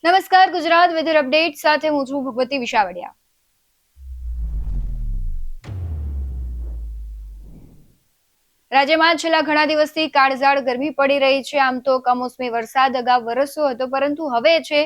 નમસ્કાર, Gujarat weather update સાથે હું છું ભગવતી વિશાવડિયા। રાજ્યમાં છેલ્લા ઘણા દિવસથી કાળઝાળ ગરમી પડી રહી છે। આમ તો કમોસમી વરસાદ અગાઉ વરસ્યો હતો, પરંતુ હવે છે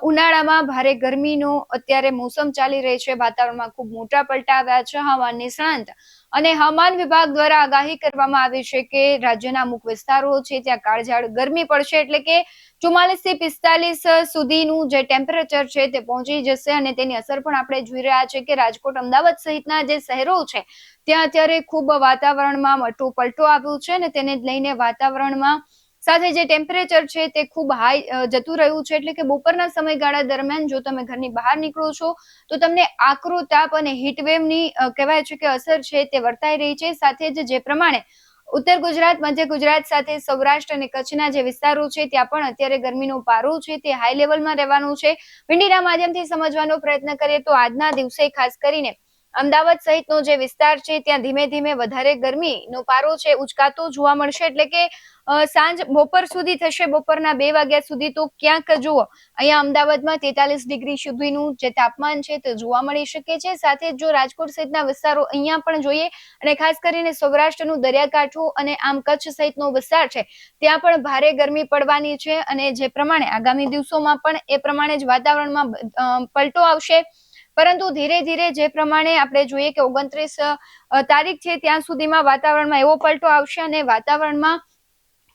ઉનાળામાં ભારે ગરમીનો અત્યારે મોસમ ચાલી રહી છે। વાતાવરણમાં ખૂબ મોટા પલટા આવ્યા છે। હવામાન નિષ્ણાંત અને હવામાન વિભાગ દ્વારા આગાહી કરવામાં આવી છે કે રાજ્યના અમુક વિસ્તારો છે ત્યાં કાળઝાળ ગરમી પડશે, એટલે કે 44 થી 45 સુધીનું જે ટેમ્પરેચર છે તે પહોંચી જશે। અને તેની અસર પણ આપણે જોઈ રહ્યા છે કે રાજકોટ, અમદાવાદ સહિતના જે શહેરો છે ત્યાં અત્યારે ખૂબ વાતાવરણમાં મોટો પલટો આવ્યો છે અને તેને લઈને વાતાવરણમાં સાથે જે ટેમ્પરેચર છે તે ખૂબ હાઈ જતું રહ્યું છે। એટલે કે બપોરના સમયગાળા દરમિયાન જો તમે ઘરની બહાર નીકળો છો તો તમને આકરો તાપ અને હીટવેવની કહેવાય છે કે અસર છે તે વર્તાઈ રહી છે। સાથે જ જે પ્રમાણે ઉત્તર ગુજરાત, મધ્ય ગુજરાત સાથે સૌરાષ્ટ્ર અને કચ્છના જે વિસ્તારો છે ત્યાં પણ અત્યારે ગરમીનો પારો છે તે હાઈ લેવલમાં રહેવાનો છે। વિંડીના માધ્યમથી સમજવાનો પ્રયત્ન કરીએ તો આજના દિવસે ખાસ કરીને અમદાવાદ સહિતનો જે વિસ્તાર છે ત્યાં ધીમે ધીમે વધારે ગરમીનો પારો છે ઉચકાતો જોવા મળશે। એટલે કે સાંજ બપોર સુધી થશે, બપોરના 2 વાગ્યા સુધી તો ક્યાંક જુઓ અહીંયા અમદાવાદમાં 43 ડિગ્રી સુધીનું જે તાપમાન છે તે જોવા મળી શકે છે। સાથે જો રાજકોટ સહિતના વિસ્તારો અહીંયા પણ જોઈએ અને ખાસ કરીને સૌરાષ્ટ્રનું દરિયાકાંઠું અને આમ કચ્છ સહિતનો વિસ્તાર છે ત્યાં પણ ભારે ગરમી પડવાની છે। અને જે પ્રમાણે આગામી દિવસોમાં પણ એ પ્રમાણે જ વાતાવરણમાં પલટો આવશે। પરંતુ ધીરે ધીરે જે પ્રમાણે આપણે જોઈએ કે 29 તારીખ છે ત્યાં સુધીમાં વાતાવરણમાં એવો પલટો આવશે અને વાતાવરણમાં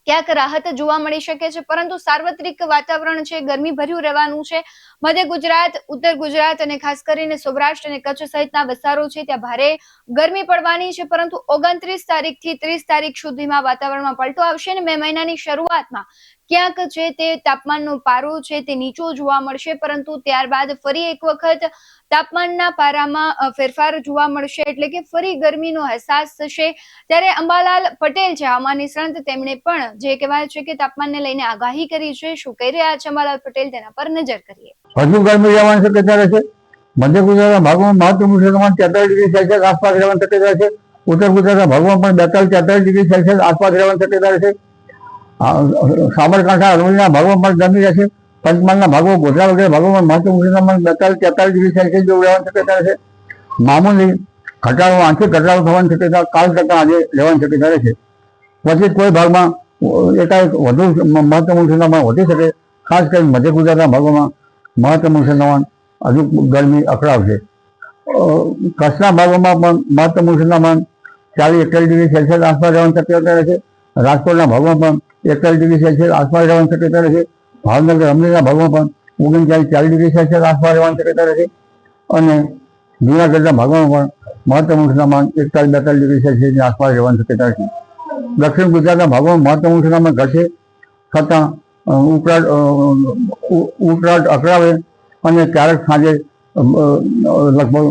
ક્યાંક રાહત જોવા મળી શકે છે, પરંતુ સાર્વત્રિક વાતાવરણ છે ગરમી ભર્યું રહેવાનું છે। મધ્ય ગુજરાત, ઉત્તર ગુજરાત અને ખાસ કરીને સૌરાષ્ટ્ર અને કચ્છ સહિતના વિસ્તારો છે ત્યાં ભારે ગરમી પડવાની છે, પરંતુ 29 તારીખથી 30 તારીખ સુધીમાં વાતાવરણમાં પલટો આવશે અને મે મહિનાની શરૂઆતમાં ક્યાંક છે તે તાપમાનનો પારો છે તે નીચો જોવા મળશે, પરંતુ ત્યારબાદ ફરી એક વખત તાપમાનના પારામાં ફેરફાર જોવા મળશે। એટલે કે ફરી ગરમીનો અહેસાસ થશે। ત્યારે અંબાલાલ પટેલ છે હવામાન નિષ્ણાંત, તેમણે પણ જે કહેવાય છે કે તાપમાનને લઈને આગાહી કરી છે। શું કહી રહ્યા છે અંબાલાલ પટેલ તેના પર નજર કરીએ। વધુ ગરમી રહેવાની શક્યતા રહેશે। મધ્ય ગુજરાતના ભાગોમાં મહત્તમ તાપમાન 43 ડિગ્રી સેલ્સિયસ આસપાસ રહેવાની શક્યતા રહેશે। ઉત્તર ગુજરાતના ભાગોમાં પણ 42-43 ડિગ્રી સેલ્સિયસ આસપાસ રહેવાની શક્યતા રહેશે। સાબરકાંઠા, અરવલ્લીના ભાગોમાં પણ ગરમી રહેશે। પંચમહાલના ભાગો, ગોધરા વગેરે ભાગોમાં મહત્તમ તાપમાન 42-43 ડિગ્રી સેલ્સિયસ જેવું રહેવાની શક્યતા રહેશે। મામૂલી ઘટાડો, આંશિક ઘટાડો થવાની શક્યતા કાલ કરતાં આજે રહેવાની શક્યતા રહેશે। પછી કોઈ ભાગમાં એકાએક વધુ મહત્તમ તાપમાન વધી શકે। ખાસ કરીને મધ્ય ગુજરાતના ભાગોમાં મહત્તમ તાપમાન હજુ ગરમી અકળાવશે। કચ્છના ભાગોમાં પણ મહત્તમ તાપમાન 40-41 ડિગ્રી સેલ્સિયસ આસપાસ રહેવાની શક્યતા રહેશે। રાજકોટના ભાગોમાં પણ 41 ડિગ્રી સેલ્સિયસ આસપાસ રહેવાની શક્યતા રહેશે। ભાવનગર, અમરેલીના ભાગોમાં પણ 39-40 ડિગ્રી સેલ્સિયસ આસપાસ રહેવાની શક્યતા રહેશે। અને જૂનાગઢના ભાગોમાં પણ મહત્તમ તાપમાન 41-42 ડિગ્રી સેલ્સિયસની આસપાસ રહેવાની શક્યતા રહેશે। દક્ષિણ ગુજરાતના ભાગોમાં મહત્તમ તાપમાન ઘટશે, છતાં ઉકળાટ અકળાવે અને ક્યારેક સાંજે લગભગ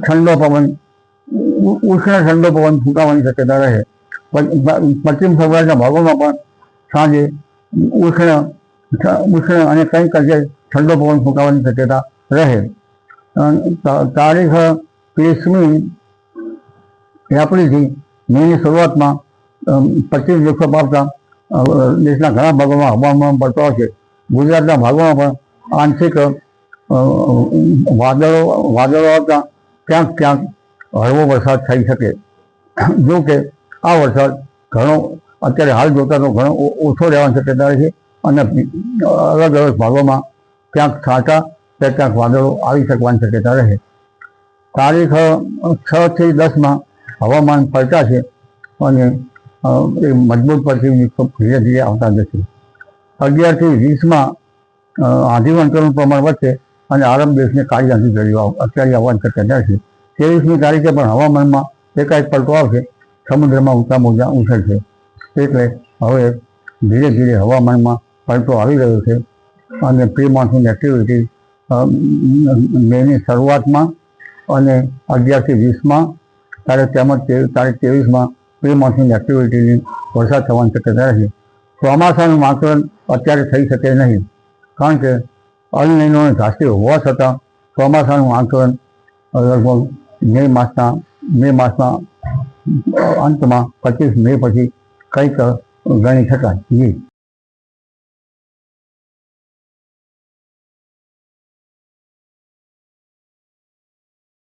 ઠંડો પવન, ઉષ્ણ ઠંડો પવન ફૂંકાવાની શક્યતા રહે। પશ્ચિમ સૌરાષ્ટ્રના ભાગોમાં પણ સાંજે ઉષ્ણ અને કંઈક અંશે ઠંડો પવન ફૂંકાવાની શક્યતા રહે। તારીખ 30મી એપ્રિલથી મેની શરૂઆતમાં 25 દિવસો પામતા દેશના ઘણા ભાગોમાં હવામાન પલટો આવશે। ગુજરાતના ભાગોમાં પણ આંશિક વાદળો આવતા ક્યાંક ક્યાંક હળવો વરસાદ થઈ શકે। જો કે આ વરસાદ ઘણો અત્યારે હાલ જોતા તો ઘણો ઓછો રહેવાની શક્યતા રહે છે અને અલગ અલગ ભાગોમાં ક્યાંક છાંટા કે ક્યાંક વાદળો આવી શકવાની શક્યતા રહે। તારીખ 6 થી 10માં હવામાન પલટાશે અને એ મજબૂત પશ્ચિમ વિક્ષોભ ધીરે ધીરે આવતા જશે। 11 થી 20માં આંધી વંટોળનું પ્રમાણ વધશે અને આરબ દેશને કાળી આંધી અત્યારે આવવાની શક્યતા છે। 23મી તારીખે પણ હવામાનમાં એકાએક પલટો આવશે, સમુદ્રમાં ઊંચા મોજા ઉછળશે। એટલે હવે ધીરે ધીરે હવામાનમાં પલટો આવી રહ્યો છે અને પ્રી મોન્સૂન એક્ટિવિટી મેની શરૂઆતમાં અને 11 થી 20માં તેમજ તારીખ 23માં પ્રી મોન્સૂન એક્ટિવિટીની વરસાદ થવાની શક્યતા રહેશે। ચોમાસાનું આકલન અત્યારે થઈ શકે નહીં, કારણ કે અલ નીનો ઝાંસી હોવા છતાં ચોમાસાનું આકલન લગભગ મે માસના અંતમાં 25 મે પછી કંઈક ગણી શકાય। જી।